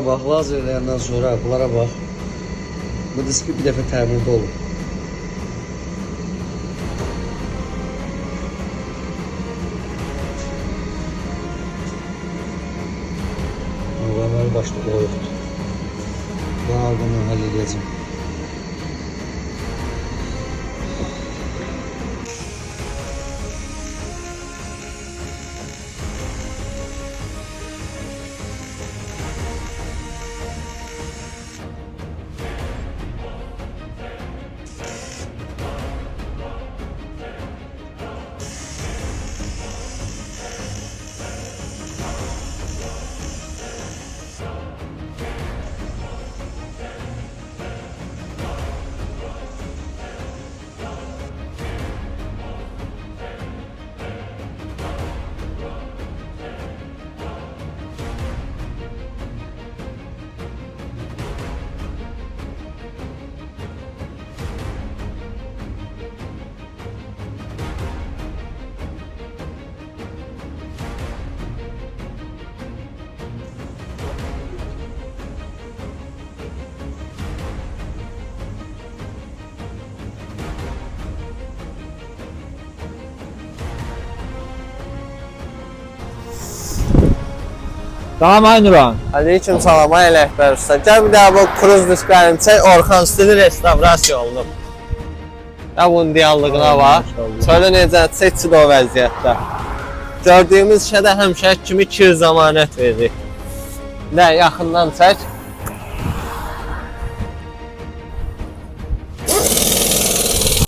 Bax, lazer eləyəndən sonra bunlara bax. Bu diski bir dəfə təmirdə olur. Əməli başda o yoxdur. Ben aldım, həll edəcəm. Tamam Aynurhan. Aleyküm salam, ay Ələkbər usta. Gəl bir daha bu kruz disklərini çək, Orxan stili restavrasiya olunub. Ya bunun diyallığına var. Söyle necə, çəkçi də o vəziyyətdə. Gördüyümüz şeydə həmişə kimi 200 zəmanət veririk. Nə, yaxından çək.